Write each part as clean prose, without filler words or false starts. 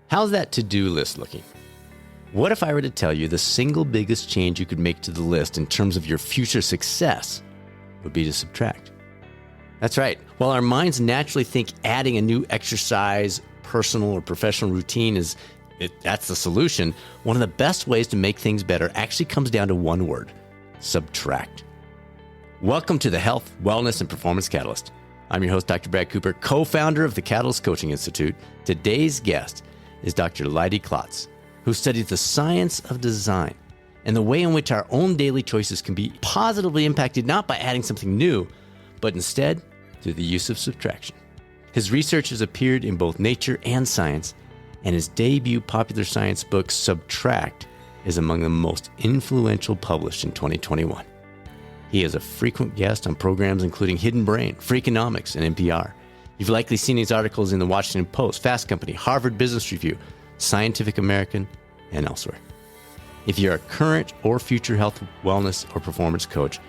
How's that to-do list looking? What if I were to tell you the single biggest change you could make to the list in terms of your future success would be to subtract? That's right. While our minds naturally think adding a new exercise, personal or professional routine that's the solution, one of the best ways to make things better actually comes down to one word: subtract. Welcome to the Health, Wellness, and Performance Catalyst. I'm your host, Dr. Brad Cooper, co-founder of the Catalyst Coaching Institute. Today's guest is Dr. Leidy Klotz, who studies the science of design and the way in which our own daily choices can be positively impacted not by adding something new, but instead through the use of subtraction. His research has appeared in both Nature and Science, and his debut popular science book, Subtract, is among the most influential published in 2021. He is a frequent guest on programs including Hidden Brain, Freakonomics, and NPR. You've likely seen his articles in the Washington Post, Fast Company, Harvard Business Review, Scientific American, and elsewhere. If you're a current or future health, wellness, or performance coach,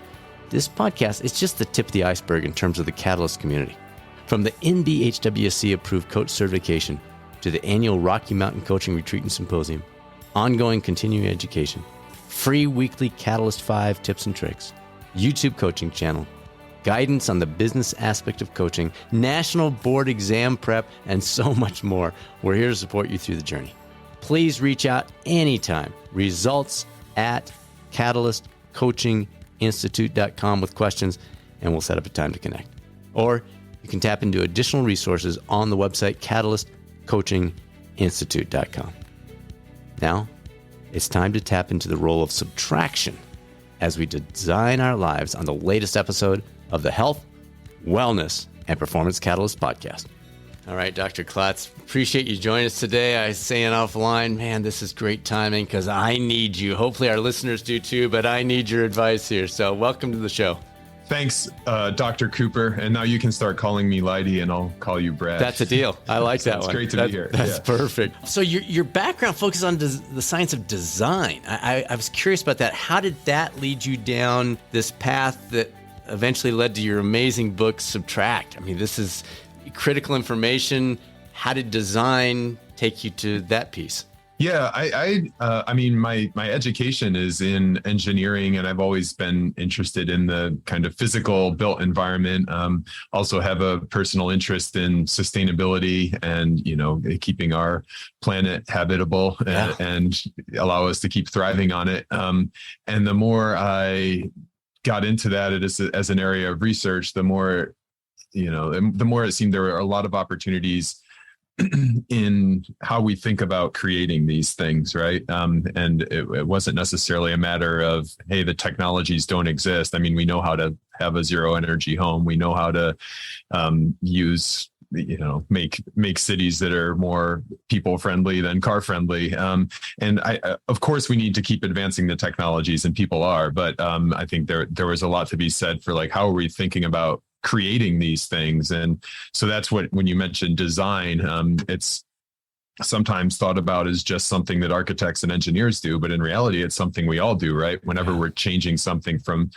this podcast is just the tip of the iceberg in terms of the Catalyst community. From the NBHWC-approved coach certification to the annual Rocky Mountain Coaching Retreat and Symposium, ongoing continuing education, free weekly Catalyst 5 tips and tricks, YouTube coaching channel, guidance on the business aspect of coaching, national board exam prep, and so much more. We're here to support you through the journey. Please reach out anytime. Results@catalystcoachinginstitute.com with questions, and we'll set up a time to connect. Or you can tap into additional resources on the website catalystcoachinginstitute.com. Now, it's time to tap into the role of subtraction as we design our lives on the latest episode of the Health, Wellness, and Performance Catalyst podcast. All right, Dr. Klotz, appreciate you joining us today. I was saying offline, man, this is great timing because I need you. Hopefully our listeners do too, but I need your advice here. So welcome to the show. Thanks, Dr. Cooper. And now you can start calling me Leidy and I'll call you Brad. That's a deal. I like that one. It's great to be here. That's perfect. So your background focuses on the science of design. I was curious about that. How did that lead you down this path that eventually led to your amazing book, Subtract? I mean, this is critical information. How did design take you to that piece? Yeah, I mean, my education is in engineering, and I've always been interested in the kind of physical built environment. Also have a personal interest in sustainability and, keeping our planet habitable and allow us to keep thriving on it. And the more I got into that as an area of research, the more it seemed there were a lot of opportunities in how we think about creating these things, right? And it wasn't necessarily a matter of, hey, the technologies don't exist. I mean, we know how to have a zero energy home. We know how to make cities that are more people friendly than car friendly. And of course, we need to keep advancing the technologies, and people are. But I think there was a lot to be said for how are we thinking about creating these things. And so that's when you mentioned design, it's sometimes thought about as just something that architects and engineers do, but in reality, it's something we all do, right? Whenever we're changing something from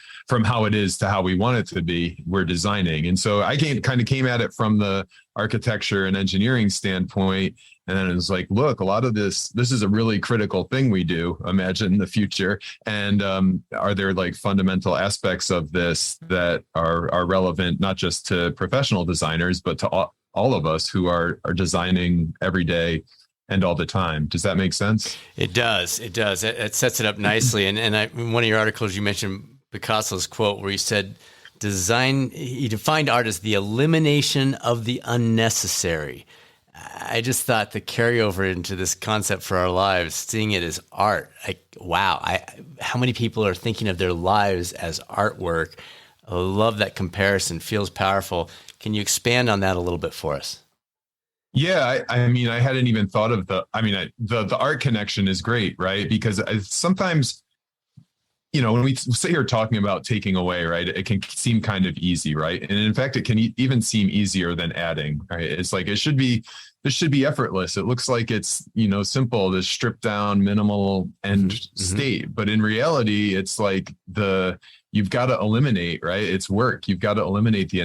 how it is to how we want it to be, we're designing. And so I came at it from the architecture and engineering standpoint. And then it was like, look, a lot of this is a really critical thing we do, imagine the future. And are there fundamental aspects of this that are relevant, not just to professional designers, but to all of us who are designing every day and all the time. Does that make sense? It does. It does. It sets it up nicely. And in one of your articles, you mentioned Picasso's quote where he said, he defined art as the elimination of the unnecessary. I just thought the carryover into this concept for our lives, seeing it as art, how many people are thinking of their lives as artwork? I love that comparison. Feels powerful. Can you expand on that a little bit for us? Yeah, I mean, I hadn't even thought of the art connection is great, right? Because sometimes, when we say you're talking about taking away, right, it can seem kind of easy, right? And in fact, it can even seem easier than adding, right? It's like, this should be effortless. It looks like it's, simple, this stripped down minimal end state. But in reality, it's like you've got to eliminate, right? It's work. You've got to eliminate the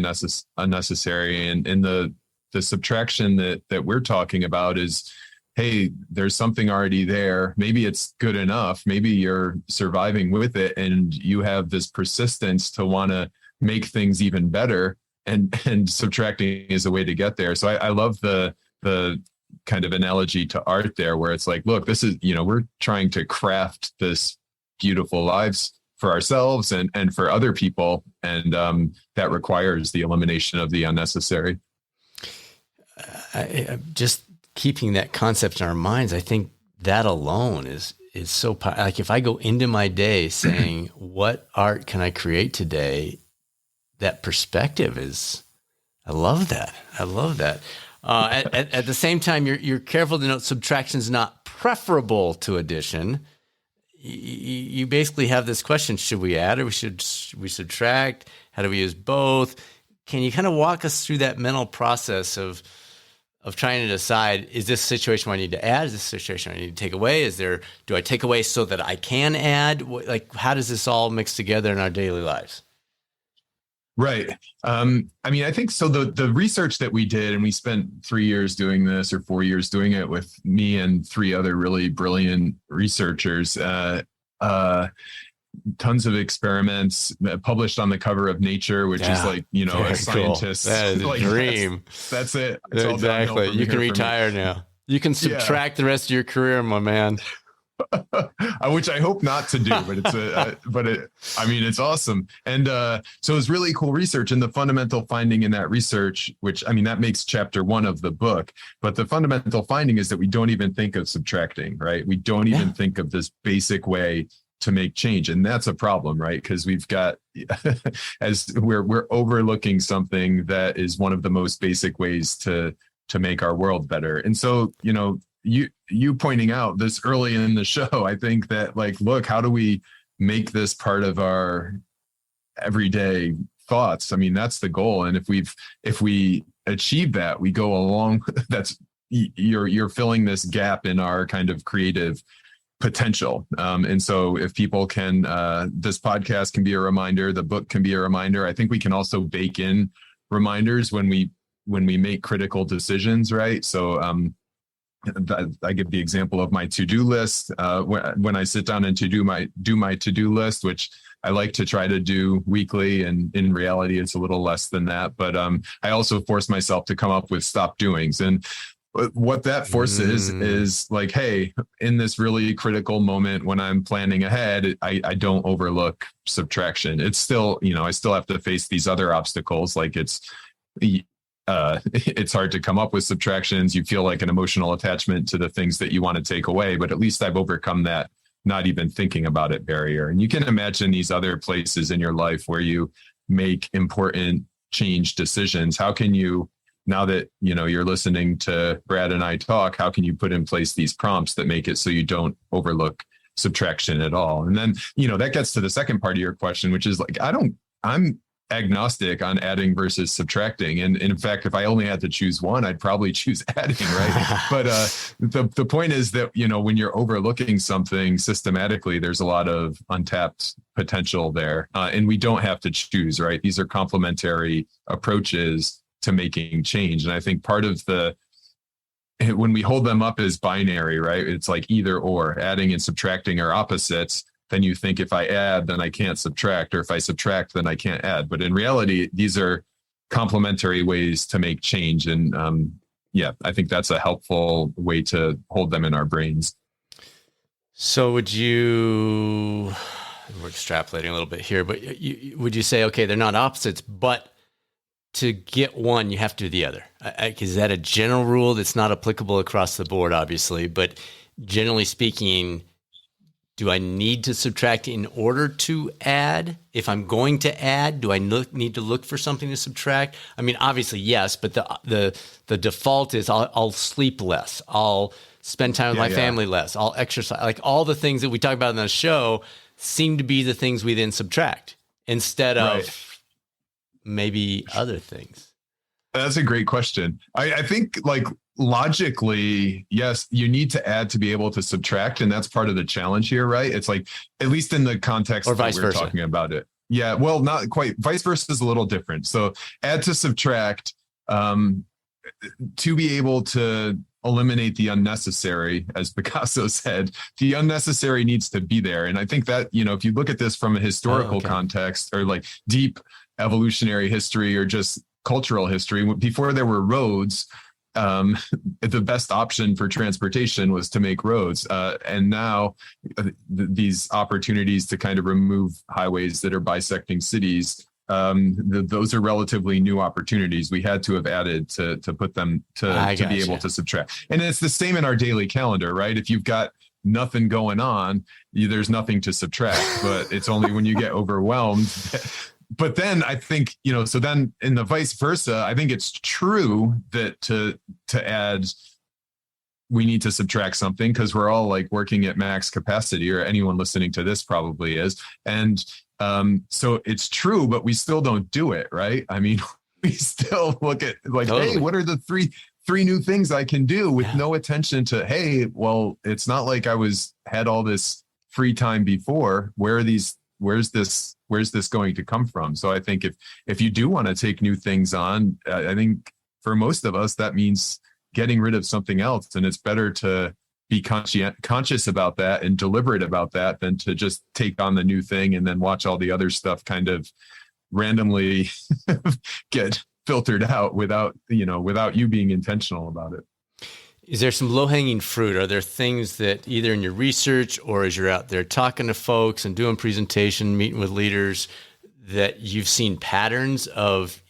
unnecessary. And the subtraction that we're talking about is hey, there's something already there. Maybe it's good enough. Maybe you're surviving with it and you have this persistence to want to make things even better. And subtracting is a way to get there. So I love the kind of analogy to art there, where it's like, look, this is, we're trying to craft this beautiful lives for ourselves and for other people. And that requires the elimination of the unnecessary. Just keeping that concept in our minds, I think that alone is so like, if I go into my day saying, what art can I create today? That perspective I love that. At the same time, you're careful to note subtraction is not preferable to addition. You basically have this question: should we add or should we subtract? How do we use both? Can you kind of walk us through that mental process of trying to decide, is this a situation where I need to add? Is this a situation where I need to take away? Do I take away so that I can add? Like, how does this all mix together in our daily lives? Right. I think so. The research that we did, and we spent 3 years doing this, or 4 years doing it with me and 3 other really brilliant researchers, tons of experiments published on the cover of Nature, which is like, a scientist. Cool. That is a dream. That's it. It's exactly. You can retire now. You can subtract the rest of your career, my man. Which I hope not to do, but it's awesome. And so it was really cool research. And the fundamental finding in that research, which, that makes chapter 1 of the book, but the fundamental finding is that we don't even think of subtracting, right? We don't even think of this basic way to make change. And that's a problem, right? Because we've got, as we're overlooking something that is one of the most basic ways to make our world better. And so, you pointing out this early in the show, I think that, like, look, how do we make this part of our everyday thoughts? That's the goal. And if we achieve that, we go along. You're filling this gap in our kind of creative potential. And so if people can, this podcast can be a reminder, the book can be a reminder. I think we can also bake in reminders when we make critical decisions, right? So, I give the example of my to-do list. When I sit down and do my to-do list, which I like to try to do weekly, and in reality, it's a little less than that. But I also force myself to come up with stop doings. And what that forces is like, hey, in this really critical moment when I'm planning ahead, I don't overlook subtraction. It's still, I still have to face these other obstacles. Like it's hard to come up with subtractions. You feel like an emotional attachment to the things that you want to take away, but at least I've overcome that not even thinking about it barrier. And you can imagine these other places in your life where you make important change decisions. How can you, now that you're listening to Brad and I talk, how can you put in place these prompts that make it so you don't overlook subtraction at all? And then, that gets to the second part of your question, which is like, I'm agnostic on adding versus subtracting. And in fact, if I only had to choose one, I'd probably choose adding, right? But the point is that, when you're overlooking something systematically, there's a lot of untapped potential there. And we don't have to choose, right? These are complementary approaches to making change. And I think part of when we hold them up as binary, right? It's like either or, adding and subtracting are opposites. Then you think if I add, then I can't subtract, or if I subtract, then I can't add. But in reality, these are complementary ways to make change. And I think that's a helpful way to hold them in our brains. So we're extrapolating a little bit here, but would you say, okay, they're not opposites, but to get one, you have to do the other? Is that a general rule that's not applicable across the board, obviously, but generally speaking, do I need to subtract in order to add? If I'm going to add, do I need to look for something to subtract? Obviously, yes, but the default is I'll sleep less. I'll spend time with my family less. I'll exercise. Like all the things that we talk about in the show seem to be the things we then subtract instead of maybe other things. That's a great question. I think logically, yes, you need to add to be able to subtract. And that's part of the challenge here, right? It's like, at least in the context that we're talking about it. Yeah, well, not quite. Vice versa is a little different. So add to subtract, to be able to eliminate the unnecessary, as Picasso said. The unnecessary needs to be there. And I think that, if you look at this from a historical context, or like deep evolutionary history, or just cultural history, before there were roads, the best option for transportation was to make roads. And now these opportunities to kind of remove highways that are bisecting cities, those are relatively new opportunities. We had to have added to put them to be able to subtract. And it's the same in our daily calendar, right? If you've got nothing going on, there's nothing to subtract, but it's only when you get overwhelmed. But then I think, so then in the vice versa, I think it's true that to add, we need to subtract something, because we're all like working at max capacity, or anyone listening to this probably is. And so it's true, but we still don't do it, right? I mean, we still look at like, hey, what are the three new things I can do, with no attention to, hey, well, it's not like I had all this free time before. Where's this going to come from? So I think if you do want to take new things on, I think for most of us, that means getting rid of something else. And it's better to be conscious about that and deliberate about that than to just take on the new thing and then watch all the other stuff kind of randomly get filtered out without you being intentional about it. Is there some low-hanging fruit? Are there things that either in your research or as you're out there talking to folks and doing presentation, meeting with leaders, that you've seen patterns of,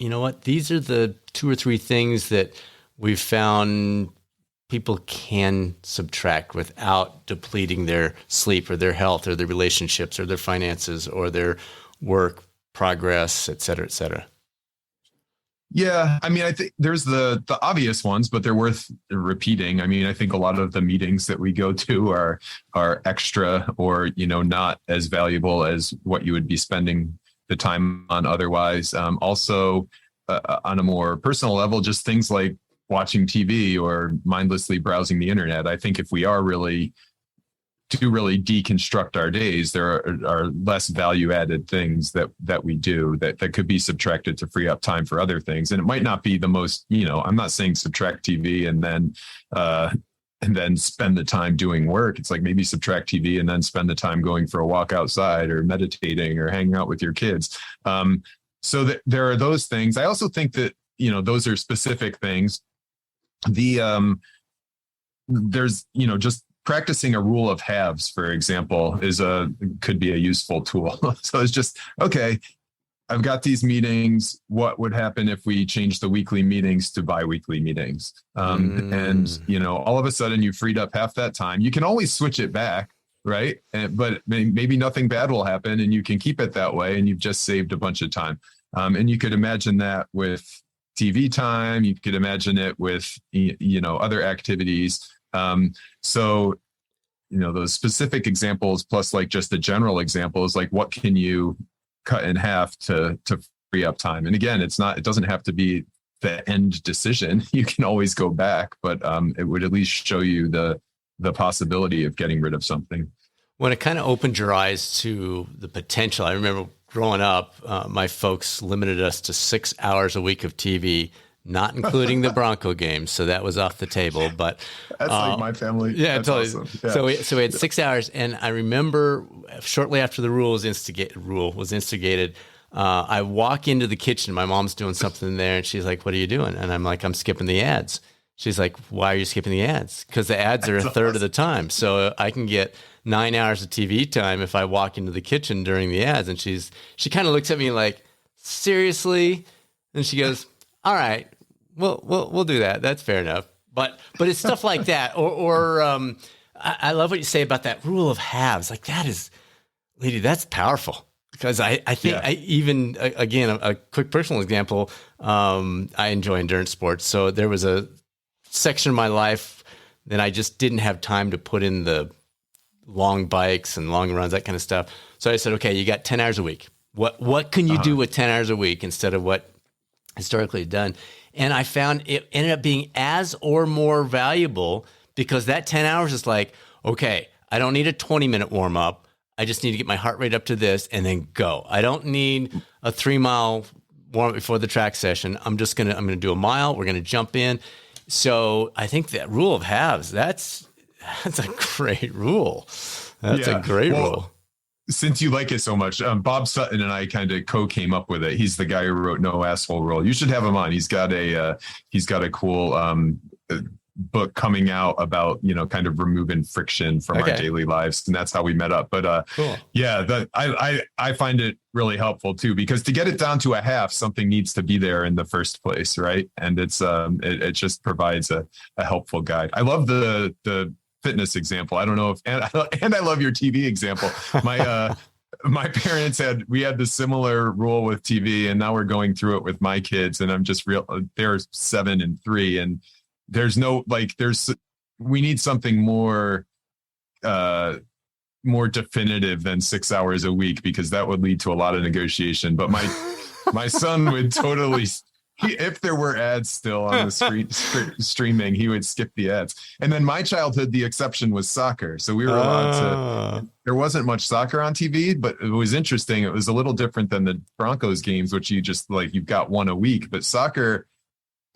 these are the 2 or 3 things that we've found people can subtract without depleting their sleep or their health or their relationships or their finances or their work progress, et cetera, et cetera? Yeah, I mean, I think there's the obvious ones, but they're worth repeating. I mean, I think a lot of the meetings that we go to are extra, or not as valuable as what you would be spending the time on otherwise. Also, on a more personal level, just things like watching TV or mindlessly browsing the internet. I think if we are really deconstruct our days, there are less value added things that we do that could be subtracted to free up time for other things. And it might not be the most, I'm not saying subtract TV and then spend the time doing work. It's like maybe subtract TV and then spend the time going for a walk outside or meditating or hanging out with your kids. So that there are those things. I also think that, those are specific things. There's, just practicing a rule of halves, for example, could be a useful tool. So it's just, okay, I've got these meetings. What would happen if we change the weekly meetings to bi-weekly meetings? And, all of a sudden you freed up half that time. You can always switch it back, right? But maybe nothing bad will happen and you can keep it that way and you've just saved a bunch of time. And you could imagine that with TV time. You could imagine it with, other activities. So, those specific examples plus like just the general examples, like what can you cut in half to free up time? And again, it doesn't have to be the end decision. You can always go back, but it would at least show you the possibility of getting rid of something. When it kind of opened your eyes to the potential, I remember growing up, my folks limited us to 6 hours a week of TV, not including the Bronco games. So that was off the table, but that's like my family. Yeah, that's totally. Awesome. Yeah. So we had 6 hours, and I remember shortly after the rule was instigated, I walk into the kitchen. My mom's doing something there, and she's like, "What are you doing?" And I'm like, "I'm skipping the ads." She's like, "Why are you skipping the ads?" Because the ads are a third of the time, so I can get 9 hours of TV time if I walk into the kitchen during the ads. And she kind of looks at me like, "Seriously?" And she goes, "All right. We'll do that. That's fair enough." But it's stuff like that. Or I love what you say about that rule of halves. Like that is, Leidy, that's powerful. Because I think again, a quick personal example, I enjoy endurance sports. So there was a section of my life that I just didn't have time to put in the long bikes and long runs, that kind of stuff. So I said, okay, you got 10 hours a week. What can you do with 10 hours a week instead of what historically done? And I found it ended up being as or more valuable because that 10 hours is like, okay, I don't need a 20-minute warm up. I just need to get my heart rate up to this and then go. I don't need a 3-mile warm up before the track session. I'm going to do a mile. We're going to jump in. So I think that rule of halves, that's a great rule. That's a great rule. Since you like it so much, Bob Sutton and I kind of came up with it. He's the guy who wrote No Asshole Rule. You should have him on. He's got a cool book coming out about, kind of removing friction from our daily lives. And that's how we met up. But cool. I find it really helpful too, because to get it down to a half, something needs to be there in the first place. Right. And it's it just provides a helpful guide. I love the fitness example. I don't know if, and I love your TV example. My parents had this similar rule with TV, and now we're going through it with my kids, and I'm just they're 7 and 3, and we need something more definitive than 6 hours a week, because that would lead to a lot of negotiation. But my son would totally, if there were ads still on the screen streaming, he would skip the ads. And then my childhood, the exception was soccer. So we were allowed to, there wasn't much soccer on TV, but it was interesting. It was a little different than the Broncos games, which you just you've got one a week, but soccer,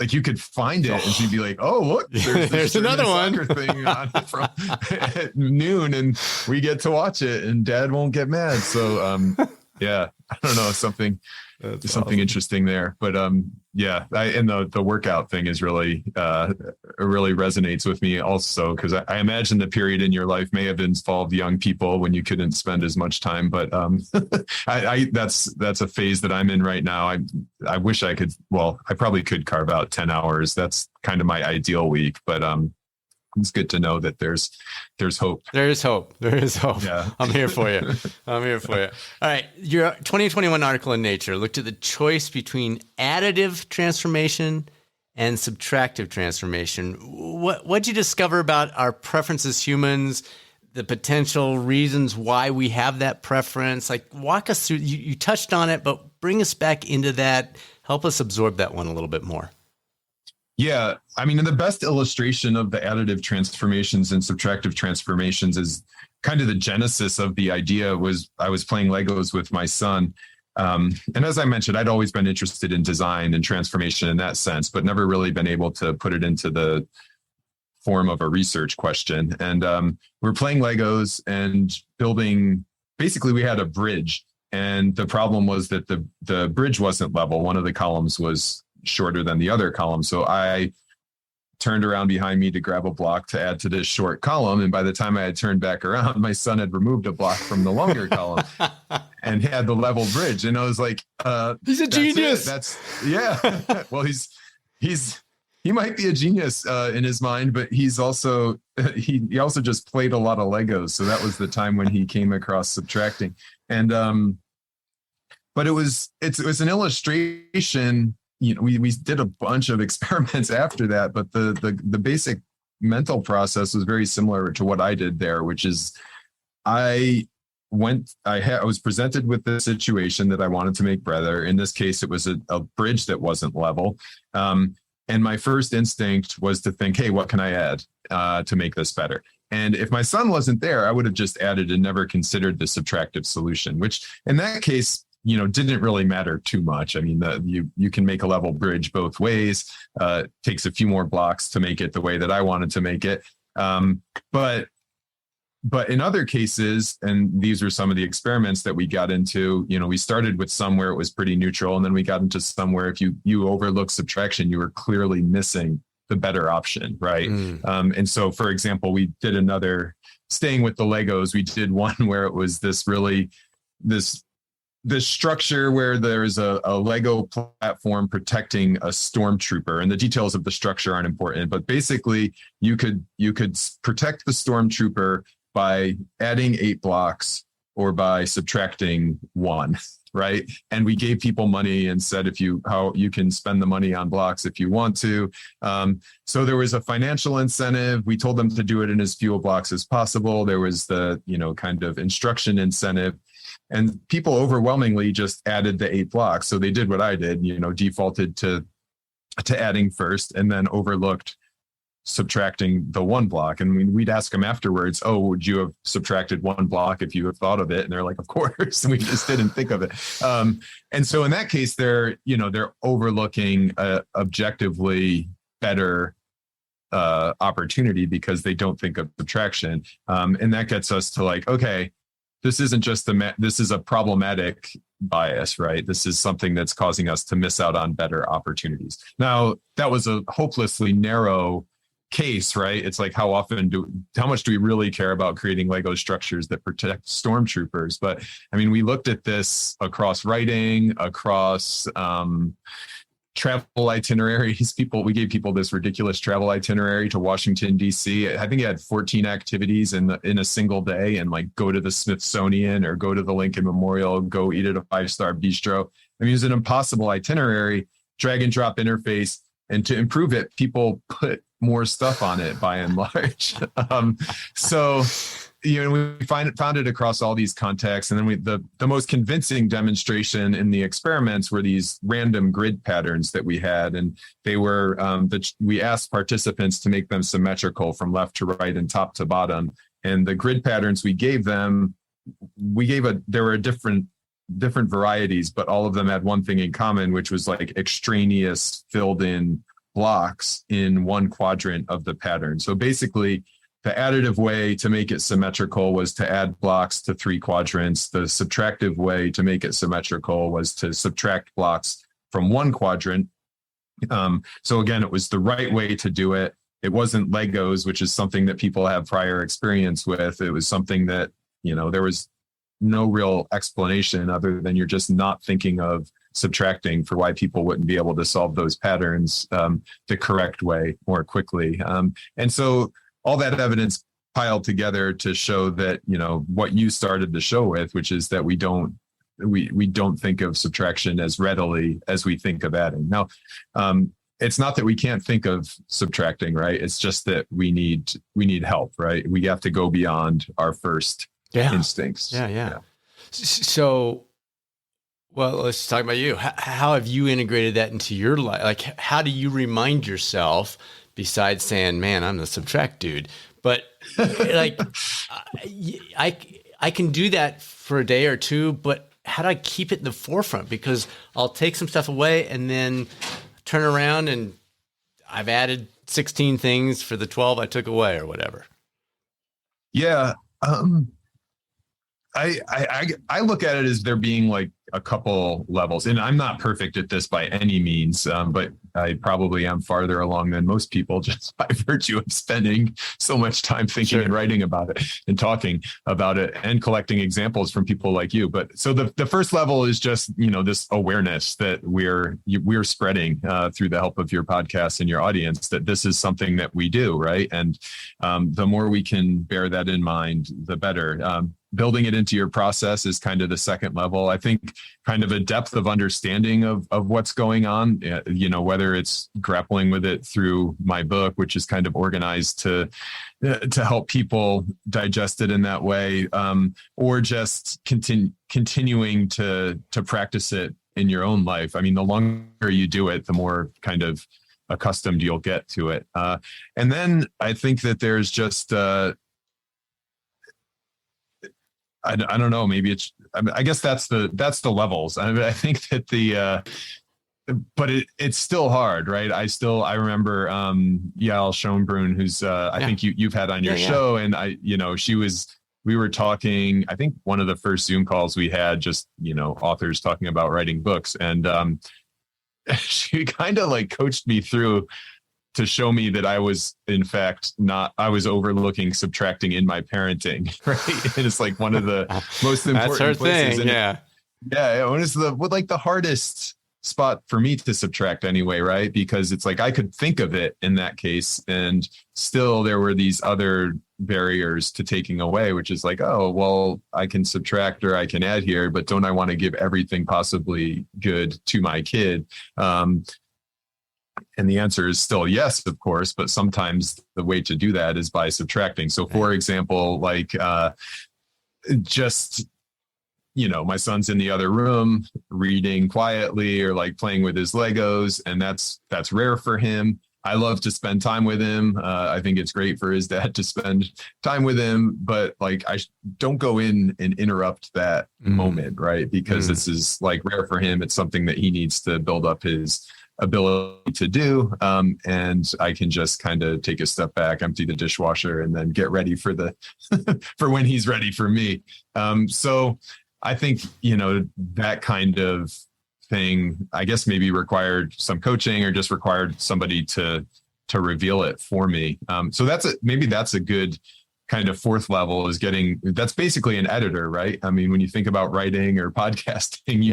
you could find it and she'd be like, oh, look, there's another soccer thing on from at noon, and we get to watch it and dad won't get mad. So, I don't know, something awesome. Interesting there, but and the workout thing is really resonates with me also, because I imagine the period in your life may have involved young people when you couldn't spend as much time, but that's a phase that I'm in right now. I wish I could, I probably could carve out 10 hours. That's kind of my ideal week, but it's good to know that there's hope. There is hope. Yeah. I'm here for you. All right. Your 2021 article in Nature looked at the choice between additive transformation and subtractive transformation. What'd you discover about our preference as humans, the potential reasons why we have that preference? Walk us through, you touched on it, but bring us back into that. Help us absorb that one a little bit more. Yeah, I mean, and the best illustration of the additive transformations and subtractive transformations is kind of the genesis of the idea was I was playing Legos with my son. And as I mentioned, I'd always been interested in design and transformation in that sense, but never really been able to put it into the form of a research question. And we're playing Legos and building, basically we had a bridge. And the problem was that the bridge wasn't level. One of the columns was shorter than the other column. So I turned around behind me to grab a block to add to this short column. And by the time I had turned back around, my son had removed a block from the longer column and had the level bridge. And I was like, he's a genius. Well, he might be a genius in his mind, but he's also, he also just played a lot of Legos. So that was the time when he came across subtracting. And, but it was an illustration. We did a bunch of experiments after that, but the basic mental process was very similar to what I did there, which is I was presented with the situation that I wanted to make better. In this case, it was a bridge that wasn't level. And my first instinct was to think, hey, what can I add to make this better? And if my son wasn't there, I would have just added and never considered the subtractive solution, which in that case, didn't really matter too much. I mean, you can make a level bridge both ways. Takes a few more blocks to make it the way that I wanted to make it. But in other cases, and these were some of the experiments that we got into, we started with some where it was pretty neutral, and then we got into some where if you overlook subtraction, you were clearly missing the better option, right? And so, for example, we did staying with the Legos, we did one where it was this structure where there's a Lego platform protecting a stormtrooper, and the details of the structure aren't important, but basically you could protect the stormtrooper by adding 8 blocks or by subtracting 1, right? And we gave people money and said how you can spend the money on blocks if you want to. So there was a financial incentive. We told them to do it in as few blocks as possible. There was the kind of instruction incentive. And people overwhelmingly just added the 8 blocks. So they did what I did, defaulted to adding first and then overlooked subtracting the 1 block. And we'd ask them afterwards, oh, would you have subtracted 1 block if you had thought of it? And they're like, of course. And we just didn't think of it. And so in that case, they're overlooking objectively better opportunity because they don't think of subtraction. And that gets us to like, okay, this isn't just this is a problematic bias, right? This is something that's causing us to miss out on better opportunities. Now, that was a hopelessly narrow case, right? It's like how much do we really care about creating Lego structures that protect stormtroopers? But I mean, we looked at this across writing, across travel itineraries. We gave people this ridiculous travel itinerary to Washington, D.C. I think it had 14 activities in a single day, and like go to the Smithsonian or go to the Lincoln Memorial, go eat at a 5-star bistro. I mean, it was an impossible itinerary, drag and drop interface. And to improve it, people put more stuff on it by and large. So, we found it across all these contexts. And then the most convincing demonstration in the experiments were these random grid patterns that we had. And they were, we asked participants to make them symmetrical from left to right and top to bottom. And the grid patterns we gave them, there were different varieties, but all of them had one thing in common, which was like extraneous filled in blocks in one quadrant of the pattern. So basically, the additive way to make it symmetrical was to add blocks to 3 quadrants. The subtractive way to make it symmetrical was to subtract blocks from 1 quadrant. So again, it was the right way to do it. It wasn't Legos, which is something that people have prior experience with. It was something that, there was no real explanation other than you're just not thinking of subtracting for why people wouldn't be able to solve those patterns the correct way more quickly. And so all that evidence piled together to show that, what you started the show with, which is that we don't think of subtraction as readily as we think of adding. Now, it's not that we can't think of subtracting, right? It's just that we need help, right? We have to go beyond our first instincts. Yeah. So, well, let's talk about you. How have you integrated that into your life? Like, how do you remind yourself, besides saying, man, I'm the subtract dude, but like, I can do that for a day or two, but how do I keep it in the forefront? Because I'll take some stuff away and then turn around and I've added 16 things for the 12 I took away or whatever. Yeah. I look at it as there being like a couple levels, and I'm not perfect at this by any means, but I probably am farther along than most people just by virtue of spending so much time thinking and writing about it and talking about it and collecting examples from people like you. But so the first level is just, this awareness that we're spreading through the help of your podcast and your audience, that this is something that we do, right? And the more we can bear that in mind, the better. Building it into your process is kind of the second level. I think kind of a depth of understanding of what's going on, whether it's grappling with it through my book, which is kind of organized to help people digest it in that way, or just continuing to practice it in your own life. I mean, the longer you do it, the more kind of accustomed you'll get to it. And then I think that there's just I don't know. Maybe I guess that's the levels. I think that but it's still hard, right? I remember Yael Schonbrun, who's I think you've had on your show, and we were talking. I think one of the first Zoom calls we had, just authors talking about writing books, and she kind of like coached me through to show me that I was, in fact, I was overlooking subtracting in my parenting, right? And it's like one of the most important That's her places. thing, yeah. When it's the hardest spot for me to subtract anyway, right? Because it's like I could think of it in that case, and still there were these other barriers to taking away, which is like, oh, well, I can subtract or I can add here, but don't I want to give everything possibly good to my kid? And the answer is still yes, of course, but sometimes the way to do that is by subtracting. So for example, like just, my son's in the other room reading quietly or like playing with his Legos, and that's rare for him. I love to spend time with him. I think it's great for his dad to spend time with him, but like I don't go in and interrupt that moment, right? Because this is like rare for him. It's something that he needs to build up his ability to do. And I can just kind of take a step back, empty the dishwasher, and then get ready for the for when he's ready for me. So I think, that kind of thing, I guess maybe required some coaching or just required somebody to reveal it for me. So maybe that's a good kind of fourth level, is that's basically an editor, right? I mean, when you think about writing or podcasting,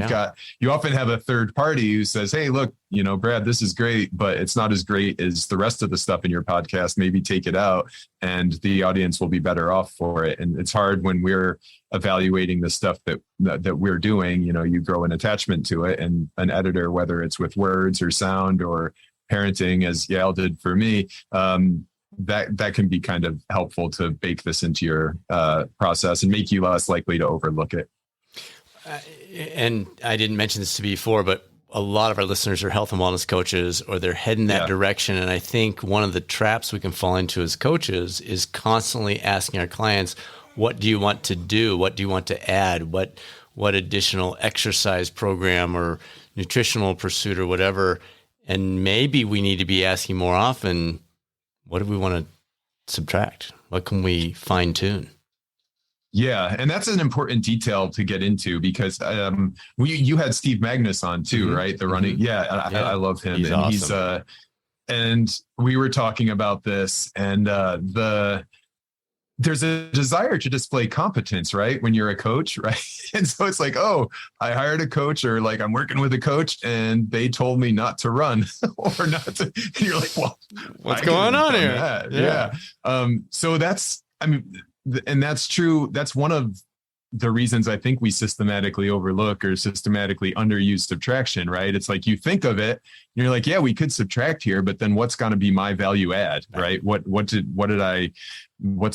you often have a third party who says, hey, look, Brad, this is great, but it's not as great as the rest of the stuff in your podcast. Maybe take it out and the audience will be better off for it. And it's hard when we're evaluating the stuff that we're doing, you grow an attachment to it, and an editor, whether it's with words or sound or parenting, as Yale did for me, that can be kind of helpful to bake this into your process and make you less likely to overlook it. And I didn't mention this to you before, but a lot of our listeners are health and wellness coaches, or they're heading that direction. And I think one of the traps we can fall into as coaches is constantly asking our clients, what do you want to do? What do you want to add? What additional exercise program or nutritional pursuit or whatever? And maybe we need to be asking more often, what do we want to subtract? What can we fine tune? Yeah. And that's an important detail to get into, because you had Steve Magnus on too, right? The running. Yeah. I love him. He's awesome. And we were talking about this, and there's a desire to display competence, right? When you're a coach, right? And so it's like, oh, I hired a coach, or like I'm working with a coach and they told me not to run or not to, and you're like, well, what's going on here? Yeah. So and that's true. That's one of the reasons I think we systematically overlook or systematically underuse subtraction, right? It's like you think of it and you're like, yeah, we could subtract here, but then what's going to be my value add, right? What's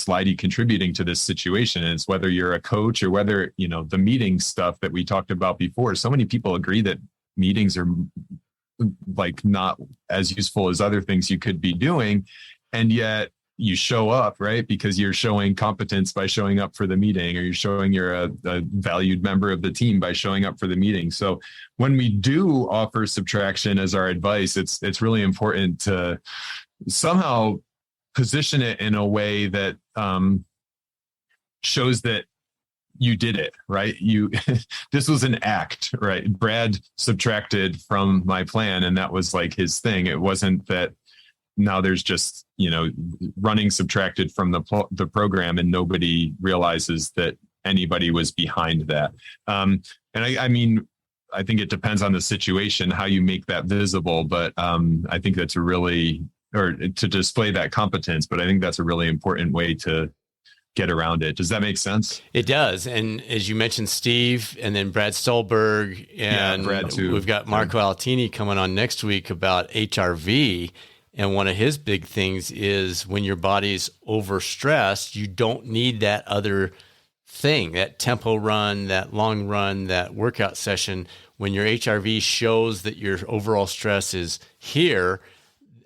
Leidy contributing to this situation? And it's whether you're a coach or whether, the meeting stuff that we talked about before. So many people agree that meetings are like not as useful as other things you could be doing. And yet you show up, right? Because you're showing competence by showing up for the meeting, or you're showing you're a valued member of the team by showing up for the meeting. So when we do offer subtraction as our advice, it's really important to somehow position it in a way that shows that you did it, right? This was an act, right? Brad subtracted from my plan, and that was like his thing. It wasn't that now there's just, running subtracted from the program and nobody realizes that anybody was behind that. And I mean, I think it depends on the situation, how you make that visible, but I think that's or to display that competence, but I think that's a really important way to get around it. Does that make sense? It does. And as you mentioned, Steve, and then Brad Stolberg, and Brad too. We've got Marco Altini coming on next week about HRV. And one of his big things is when your body's overstressed, you don't need that other thing, that tempo run, that long run, that workout session. When your HRV shows that your overall stress is here,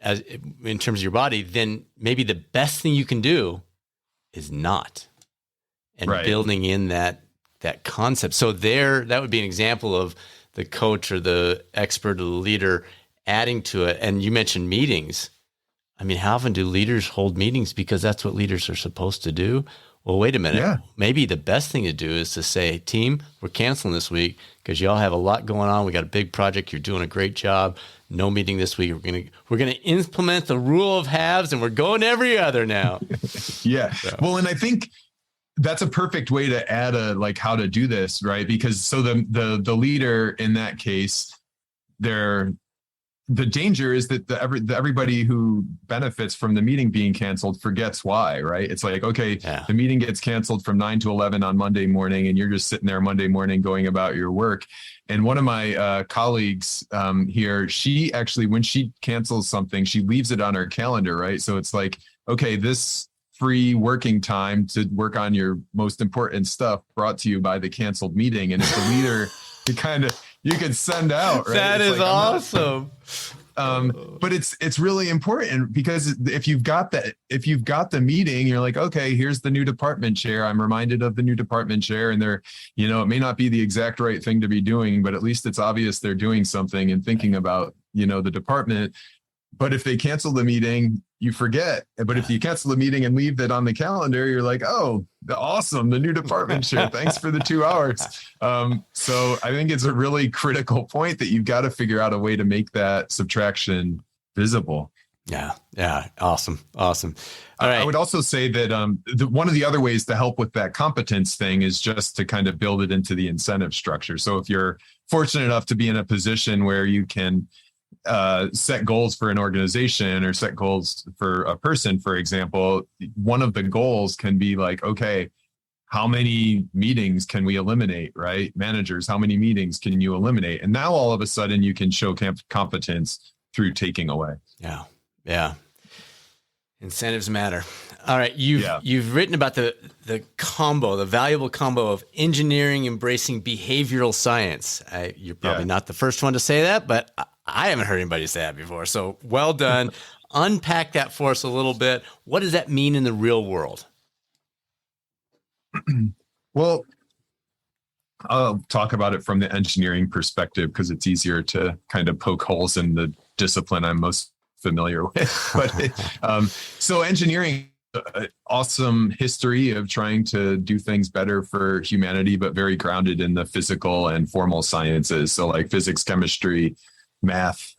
as in terms of your body, then maybe the best thing you can do is not. And building in that concept. So that would be an example of the coach or the expert or the leader adding to it. And you mentioned meetings. I mean, how often do leaders hold meetings because that's what leaders are supposed to do? Well, wait a minute. Yeah. Maybe the best thing to do is to say, team, we're canceling this week because y'all have a lot going on. We got a big project. You're doing a great job. No meeting this week. We're gonna implement the rule of halves, and we're going every other now. Yeah. So. Well, and I think that's a perfect way to add how to do this, right? Because so the leader in that case, the danger is that everybody who benefits from the meeting being canceled forgets why, right? It's like, okay, The meeting gets canceled from 9 to 11 on Monday morning, and you're just sitting there Monday morning going about your work. And one of my colleagues here, she actually, when she cancels something, she leaves it on her calendar, right? So it's like, okay, this free working time to work on your most important stuff brought to you by the canceled meeting. And if the leader, you can send out, right? That is awesome. But it's really important, because if you've got the meeting, you're like, okay, here's the new department chair. I'm reminded of the new department chair, and they're, it may not be the exact right thing to be doing, but at least it's obvious they're doing something and thinking about, the department. But if they cancel the meeting, you forget. But if you cancel the meeting and leave that on the calendar, you're like, oh, awesome, the new department chair. Thanks for the 2 hours. So I think it's a really critical point that you've got to figure out a way to make that subtraction visible. Yeah. Awesome. All right. I would also say that one of the other ways to help with that competence thing is just to kind of build it into the incentive structure. So if you're fortunate enough to be in a position where you can set goals for an organization or set goals for a person, for example, one of the goals can be like, okay, how many meetings can we eliminate, right? Managers, how many meetings can you eliminate? And now all of a sudden you can show competence through taking away. Yeah. Incentives matter. All right. You've written about the valuable combo of engineering embracing behavioral science. You're probably not the first one to say that, but I haven't heard anybody say that before. So well done. Unpack that for us a little bit. What does that mean in the real world? Well, I'll talk about it from the engineering perspective because it's easier to kind of poke holes in the discipline I'm most familiar with. But so engineering, awesome history of trying to do things better for humanity, but very grounded in the physical and formal sciences. So like physics, chemistry, math,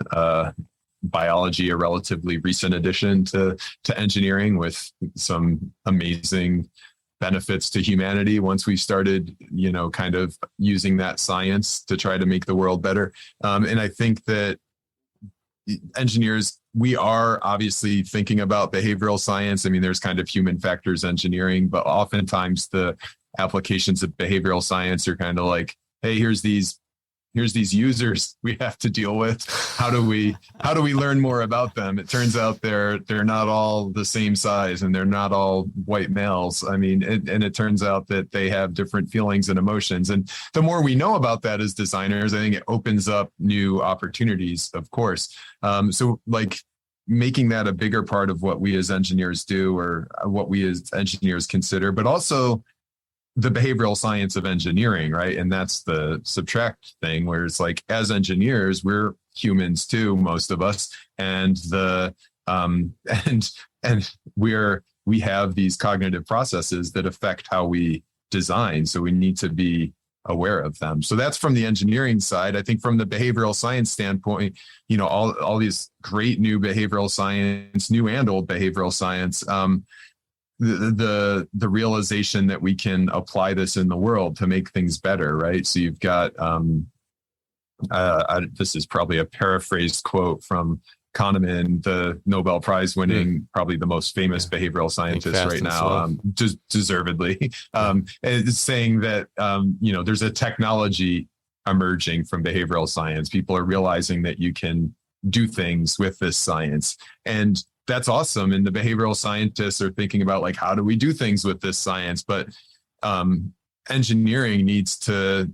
biology, a relatively recent addition to engineering with some amazing benefits to humanity once we started, kind of using that science to try to make the world better. And I think that engineers, we are obviously thinking about behavioral science. I mean, there's kind of human factors engineering, but oftentimes the applications of behavioral science are kind of like, hey, here's these users we have to deal with. How do we learn more about them? It turns out they're not all the same size and they're not all white males. I mean, and it turns out that they have different feelings and emotions. And the more we know about that as designers, I think it opens up new opportunities, of course. So like making that a bigger part of what we as engineers do or what we as engineers consider, but also the behavioral science of engineering, right? And that's the subtract thing where it's like, as engineers, we're humans too, most of us. And we have these cognitive processes that affect how we design. So we need to be aware of them. So that's from the engineering side. I think from the behavioral science standpoint, all these great new behavioral science, new and old behavioral science, the realization that we can apply this in the world to make things better, right? So you've got this is probably a paraphrased quote from Kahneman, the Nobel Prize winning, probably the most famous behavioral scientist right now, deservedly, is saying that there's a technology emerging from behavioral science. People are realizing that you can do things with this science, and that's awesome. And the behavioral scientists are thinking about like, how do we do things with this science? But engineering needs to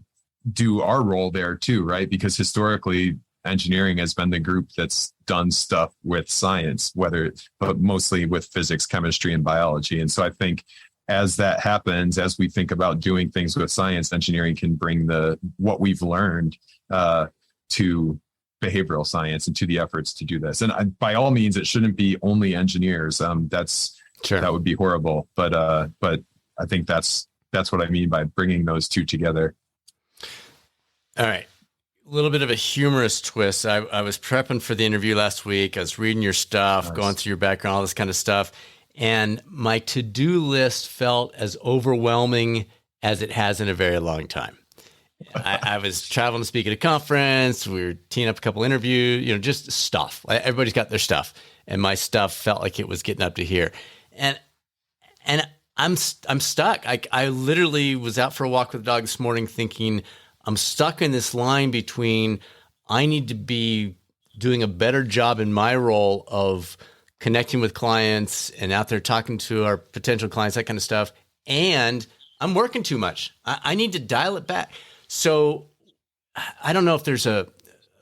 do our role there too, right? Because historically, engineering has been the group that's done stuff with science, but mostly with physics, chemistry, and biology. And so I think as that happens, as we think about doing things with science, engineering can bring what we've learned to behavioral science and to the efforts to do this. And by all means, it shouldn't be only engineers. That would be horrible. But I think that's what I mean by bringing those two together. All right. A little bit of a humorous twist. I was prepping for the interview last week. I was reading your stuff, going through your background, all this kind of stuff. And my to-do list felt as overwhelming as it has in a very long time. I was traveling to speak at a conference. We were teeing up a couple interviews, just stuff. Everybody's got their stuff. And my stuff felt like it was getting up to here. And I'm stuck. I literally was out for a walk with the dog this morning thinking I'm stuck in this line between I need to be doing a better job in my role of connecting with clients and out there talking to our potential clients, that kind of stuff. And I'm working too much. I need to dial it back. So I don't know if there's a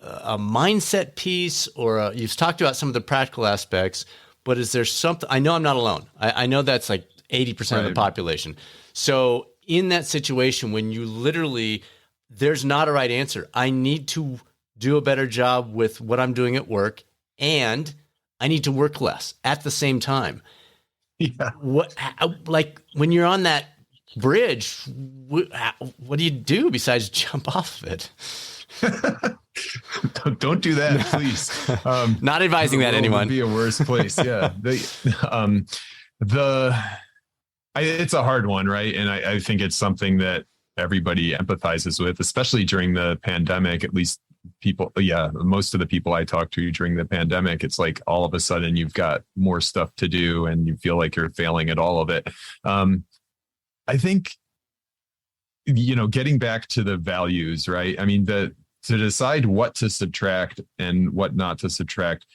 mindset piece or you've talked about some of the practical aspects, but is there something? I know I'm not alone. I know that's like 80% of the population. So in that situation, when you literally, there's not a right answer. I need to do a better job with what I'm doing at work, and I need to work less at the same time. Yeah. Like when you're on that bridge, what do you do besides jump off of it? Don't do that, please. Not advising that anyone. Would be a worse place. Yeah. It's a hard one, right? And I think it's something that everybody empathizes with, especially during the pandemic. At least most of the people I talked to during the pandemic, it's like all of a sudden you've got more stuff to do and you feel like you're failing at all of it. I think, getting back to the values, right? I mean, to decide what to subtract and what not to subtract,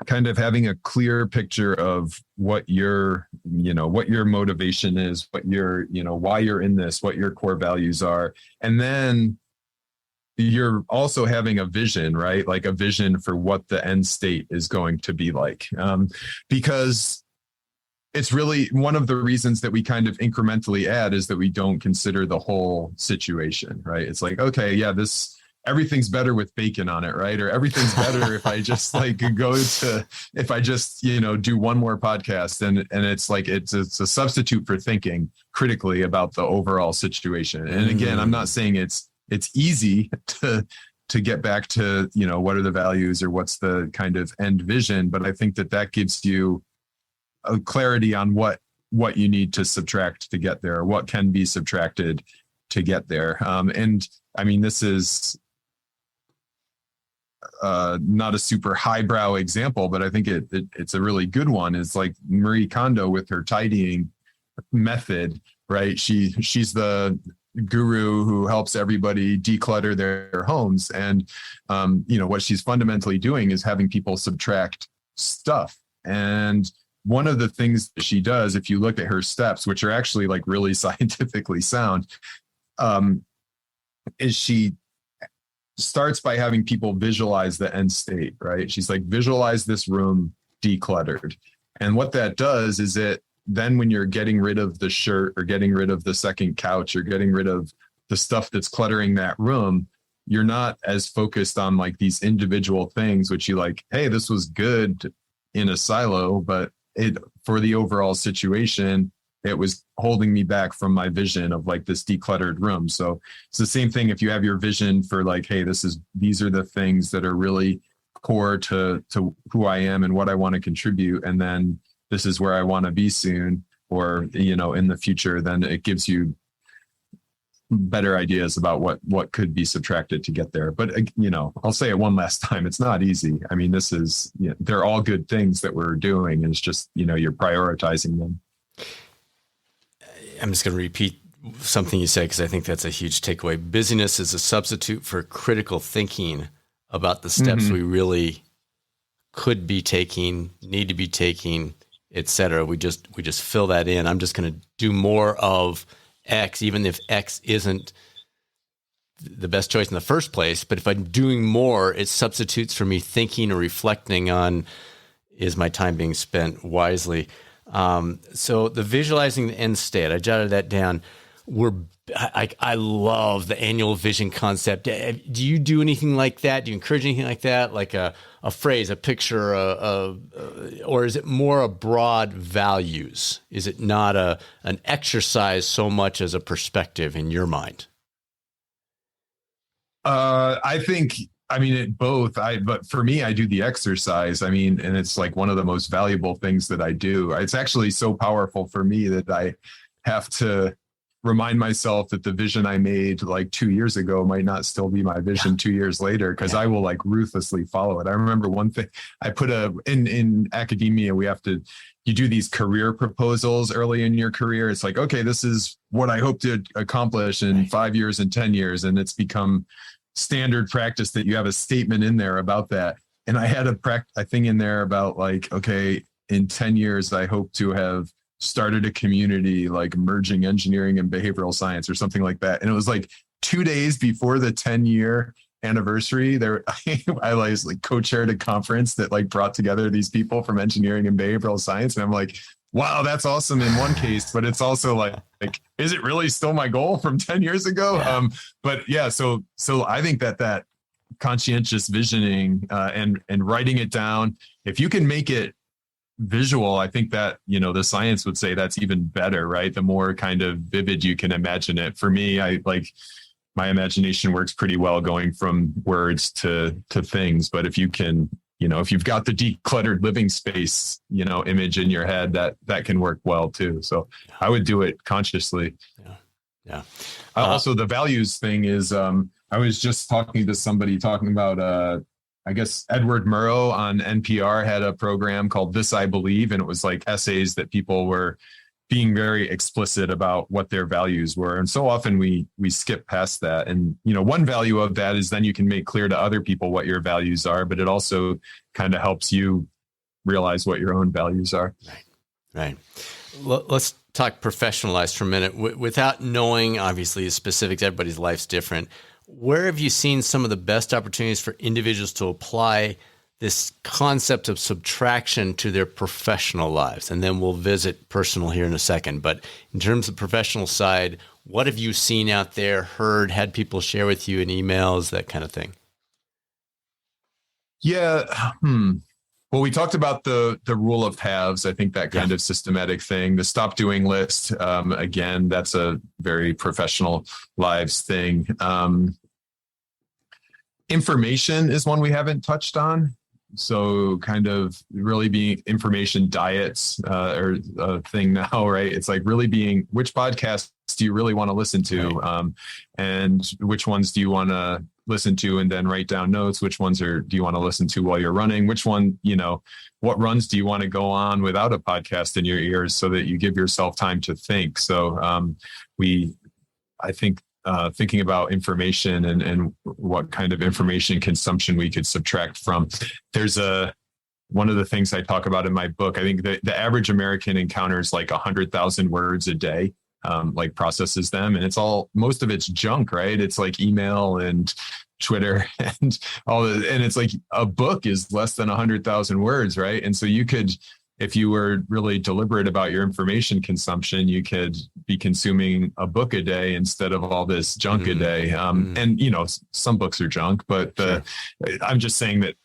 kind of having a clear picture of what your motivation is, what your, why you're in this, what your core values are. And then you're also having a vision, right? Like a vision for what the end state is going to be like. Because it's really one of the reasons that we kind of incrementally add is that we don't consider the whole situation, right? It's like, okay, yeah, everything's better with bacon on it, right? Or everything's better if I just do one more podcast, and it's like it's a substitute for thinking critically about the overall situation. And again, I'm not saying it's easy to get back to, what are the values or what's the kind of end vision, but I think that gives you a clarity on what you need to subtract to get there, what can be subtracted to get there. And I mean, this is not a super highbrow example, but I think it's a really good one. It's like Marie Kondo with her tidying method, right? She's the guru who helps everybody declutter their homes. And, what she's fundamentally doing is having people subtract stuff. And one of the things that she does, if you look at her steps, which are actually like really scientifically sound, is she starts by having people visualize the end state, right? She's like, visualize this room decluttered. And what that does is then when you're getting rid of the shirt or getting rid of the second couch or getting rid of the stuff that's cluttering that room, you're not as focused on like these individual things, which you like, hey, this was good in a silo, but for the overall situation, it was holding me back from my vision of like this decluttered room. So it's the same thing if you have your vision for like, hey, these are the things that are really core to who I am and what I want to contribute. And then this is where I want to be soon or, in the future, then it gives you better ideas about what could be subtracted to get there. But, I'll say it one last time. It's not easy. I mean, they're all good things that we're doing. And it's just, you're prioritizing them. I'm just going to repeat something you said because I think that's a huge takeaway. Busyness is a substitute for critical thinking about the steps we really could be taking, need to be taking, et cetera. We just fill that in. I'm just going to do more of X, even if X isn't the best choice in the first place. But if I'm doing more, it substitutes for me thinking or reflecting on, is my time being spent wisely? So the visualizing the end state, I jotted that down. I love the annual vision concept. Do you do anything like that? Do you encourage anything like that? Like a phrase, a picture, or is it more a broad values? Is it not an exercise so much as a perspective in your mind? I think, both. But for me, I do the exercise. And it's like one of the most valuable things that I do. It's actually so powerful for me that I have to remind myself that the vision I made like 2 years ago might not still be my vision 2 years later, because I will like ruthlessly follow it. I remember one thing I put in academia, you do these career proposals early in your career. It's like, okay, this is what I hope to accomplish in 5 years and 10 years. And it's become standard practice that you have a statement in there about that. And I had a thing in there about like, okay, in 10 years, I hope to have started a community like merging engineering and behavioral science or something like that. And it was like 2 days before the 10-year anniversary there. I was like co-chaired a conference that like brought together these people from engineering and behavioral science. And I'm like, wow, that's awesome in one case, but it's also like, is it really still my goal from 10 years ago? But yeah, so I think that conscientious visioning and writing it down. If you can make it visual, I think that, the science would say that's even better, right? The more kind of vivid you can imagine it. For me, my imagination works pretty well going from words to things. But if you can, if you've got the decluttered living space, image in your head, that can work well too. So I would do it consciously. Yeah. Also, the values thing is, I was just talking to somebody talking about, I guess Edward Murrow on NPR had a program called This I Believe, and it was like essays that people were being very explicit about what their values were. And so often we skip past that. And, one value of that is then you can make clear to other people what your values are, but it also kind of helps you realize what your own values are. Right. Let's talk professionalized for a minute. Without knowing, obviously, the specifics, everybody's life's different. Where have you seen some of the best opportunities for individuals to apply this concept of subtraction to their professional lives? And then we'll visit personal here in a second. But in terms of the professional side, what have you seen out there, heard, had people share with you in emails, that kind of thing? Yeah. Well, we talked about the rule of halves. I think that kind of systematic thing, the stop doing list. Again, that's a very professional lives thing. Information is one we haven't touched on. So kind of really being information diets are a thing now, right? It's like really being, which podcasts do you really want to listen to? Right. And which ones do you want to listen to and then write down notes? Which ones do you want to listen to while you're running? Which one, what runs do you want to go on without a podcast in your ears so that you give yourself time to think? So I think thinking about information and what kind of information consumption we could subtract from. There's one of the things I talk about in my book. I think the average American encounters like 100,000 words a day, like processes them, and most of it's junk, right? It's like email and Twitter and and it's like a book is less than 100,000 words, right? And so you could, if you were really deliberate about your information consumption, you could be consuming a book a day instead of all this junk a day. And, some books are junk, but I'm just saying that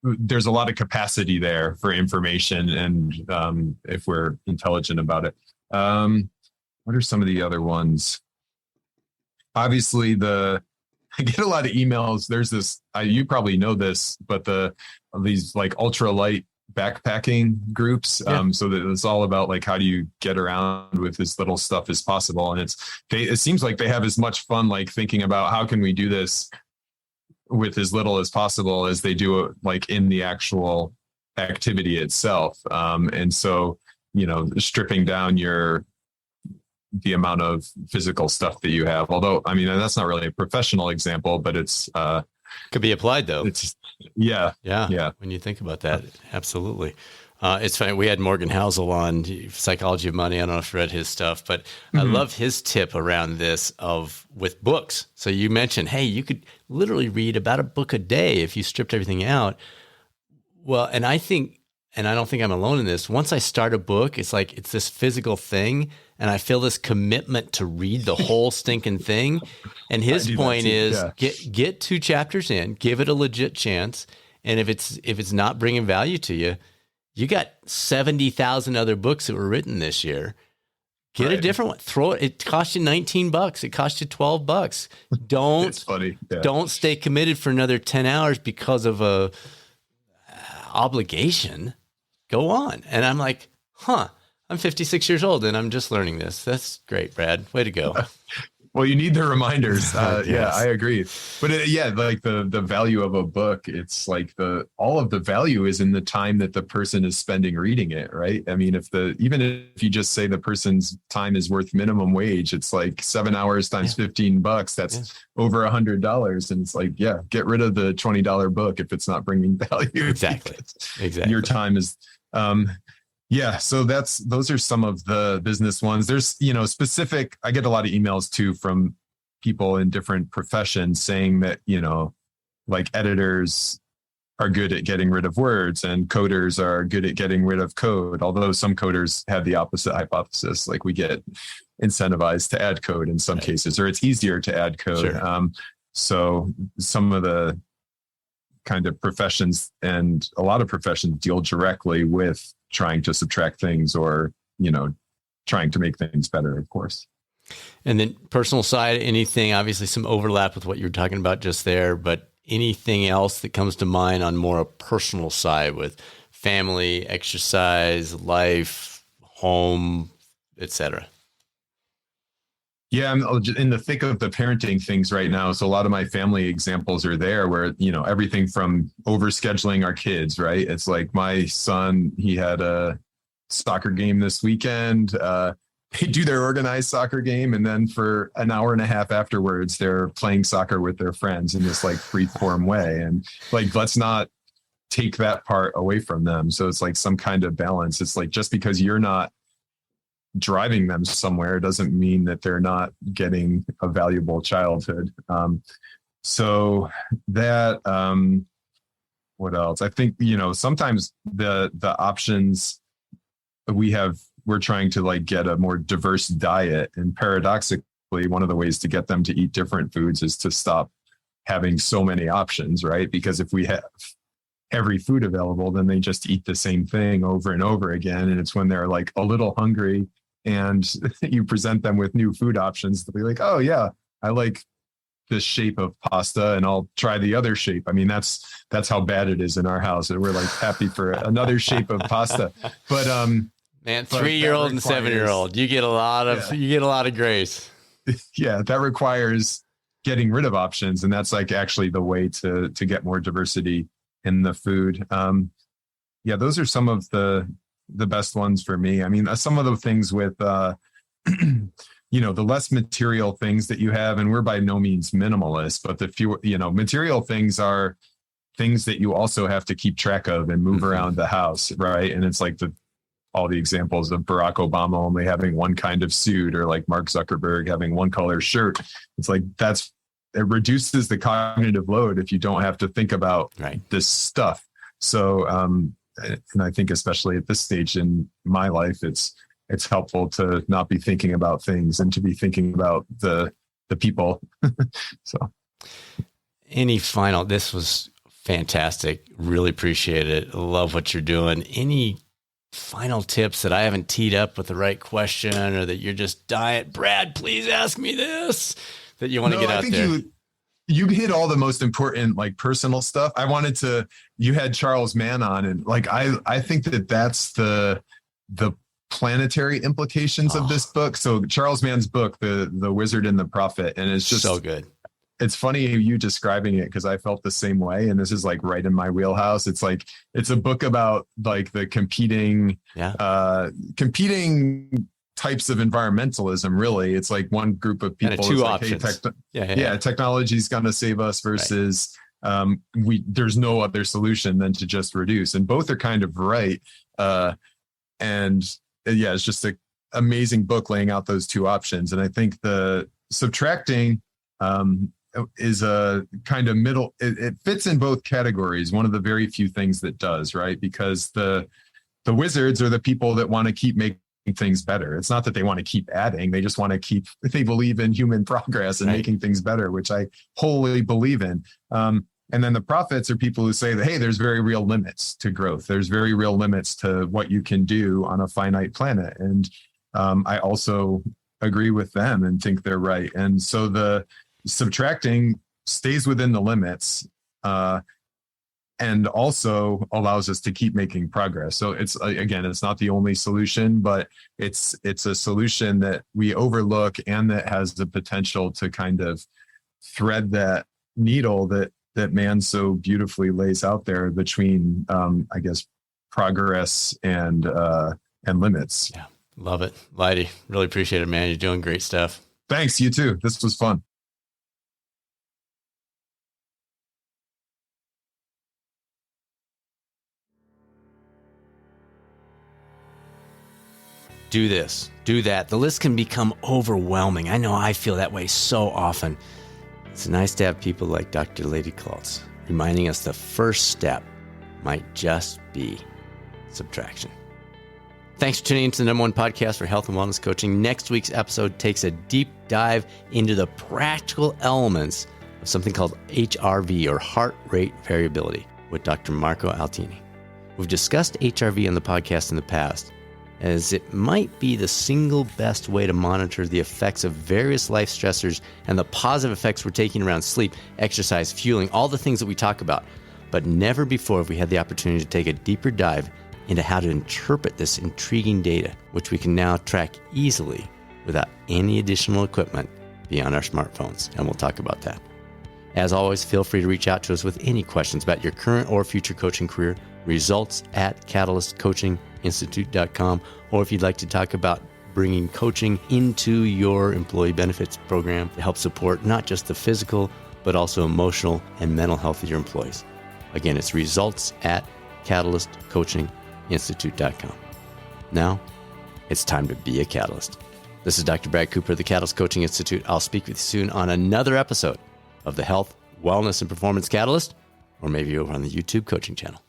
there's a lot of capacity there for information. And if we're intelligent about it, what are some of the other ones? Obviously, I get a lot of emails. There's this, you probably know this, but these like ultralight backpacking groups. So that it's all about like, how do you get around with as little stuff as possible? And it seems like they have as much fun, like thinking about how can we do this with as little as possible as they do it like in the actual activity itself. And so, stripping down the amount of physical stuff that you have, although, I mean, that's not really a professional example, but it's, could be applied though. It's yeah. When you think about that, absolutely. It's funny. We had Morgan Housel on Psychology of Money. I don't know if you read his stuff, but I love his tip around this with books. So you mentioned, hey, you could literally read about a book a day if you stripped everything out. Well, and I don't think I'm alone in this. Once I start a book, it's like, it's this physical thing. And I feel this commitment to read the whole stinking thing. And his point is get 2 chapters in, give it a legit chance. And if it's not bringing value to you, you got 70,000 other books that were written this year. Get a different one. It cost you $19. It cost you $12. It's funny. Yeah. Don't stay committed for another 10 hours because of a obligation. Go on. And I'm like, I'm 56 years old and I'm just learning this. That's great, Brad. Way to go. Well, you need the reminders. Yes. Yeah, I agree. But like the value of a book, it's like all of the value is in the time that the person is spending reading it, right? I mean, even if you just say the person's time is worth minimum wage, it's like 7 hours times $15. That's over $100. And it's like, get rid of the $20 book if it's not bringing value. Exactly. Your time is, so those are some of the business ones. There's, specific, I get a lot of emails too from people in different professions saying that, like editors are good at getting rid of words and coders are good at getting rid of code. Although some coders have the opposite hypothesis, like we get incentivized to add code in some cases, or it's easier to add code. Sure. So some of the kind of professions, and a lot of professions deal directly with trying to subtract things or, trying to make things better, of course. And then personal side, anything, obviously some overlap with what you were talking about just there, but anything else that comes to mind on more a personal side with family, exercise, life, home, etc.? Yeah, I'm in the thick of the parenting things right now. So a lot of my family examples are there where, everything from overscheduling our kids, right? It's like my son, he had a soccer game this weekend. They do their organized soccer game. And then for an hour and a half afterwards, they're playing soccer with their friends in this like free form way. And like, let's not take that part away from them. So it's like some kind of balance. It's like, just because you're not driving them somewhere doesn't mean that they're not getting a valuable childhood. So that, what else? I think, sometimes the options we're trying to like get a more diverse diet, and paradoxically, one of the ways to get them to eat different foods is to stop having so many options, right? Because if we have every food available, then they just eat the same thing over and over again. And it's when they're like a little hungry and you present them with new food options, they'll be like, oh yeah, I like this shape of pasta and I'll try the other shape. I mean, that's how bad it is in our house. And we're like happy for another shape of pasta. But man, 3-year-old and 7-year-old, you get a lot of grace. Yeah, that requires getting rid of options. And that's like actually the way to get more diversity in the food. Those are some of the best ones for me. I mean, some of the things with, the less material things that you have, and we're by no means minimalist, but the fewer, material things are things that you also have to keep track of and move around the house, right? And it's like all the examples of Barack Obama only having one kind of suit, or like Mark Zuckerberg having one color shirt. It's like, it reduces the cognitive load if you don't have to think about this stuff. So, and I think especially at this stage in my life, it's helpful to not be thinking about things and to be thinking about the people. So this was fantastic. Really appreciate it. Love what you're doing. Any final tips that I haven't teed up with the right question, or that you're just Brad, please ask me this, that you want to get out there? You hit all the most important, like personal stuff. You had Charles Mann on, and like, I think that's the planetary implications of this book. So Charles Mann's book, The Wizard and the Prophet, and it's just so good. It's funny you describing it, because I felt the same way. And this is like right in my wheelhouse. It's like, it's a book about like the competing types of environmentalism, really. It's like one group of people, two options. Hey, technology is going to save us versus there's no other solution than to just reduce. And both are kind of right. It's just an amazing book laying out those two options. And I think the subtracting is a kind of middle, it fits in both categories. One of the very few things that does, right? Because the wizards are the people that want to keep making things better. It's not that they want to keep adding. They just want to they believe in human progress and making things better, which I wholly believe in. And then the prophets are people who say that, hey, there's very real limits to growth. There's very real limits to what you can do on a finite planet. And I also agree with them and think they're right. And so the subtracting stays within the limits, and also allows us to keep making progress. So it's not the only solution, but it's a solution that we overlook and that has the potential to kind of thread that needle that man so beautifully lays out there between, progress and limits. Yeah, love it. Leidy, really appreciate it, man. You're doing great stuff. Thanks, you too. This was fun. Do this, do that. The list can become overwhelming. I know I feel that way so often. It's nice to have people like Dr. Leidy Klotz reminding us the first step might just be subtraction. Thanks for tuning into the #1 podcast for health and wellness coaching. Next week's episode takes a deep dive into the practical elements of something called HRV, or heart rate variability, with Dr. Marco Altini. We've discussed HRV on the podcast in the past, as it might be the single best way to monitor the effects of various life stressors and the positive effects we're taking around sleep, exercise, fueling, all the things that we talk about. But never before have we had the opportunity to take a deeper dive into how to interpret this intriguing data, which we can now track easily without any additional equipment beyond our smartphones. And we'll talk about that. As always, feel free to reach out to us with any questions about your current or future coaching career. Results at catalystcoachinginstitute.com, or if you'd like to talk about bringing coaching into your employee benefits program to help support not just the physical, but also emotional and mental health of your employees. Again, it's results at catalystcoachinginstitute.com. Now, it's time to be a catalyst. This is Dr. Brad Cooper of the Catalyst Coaching Institute. I'll speak with you soon on another episode of the Health, Wellness, and Performance Catalyst, or maybe over on the YouTube coaching channel.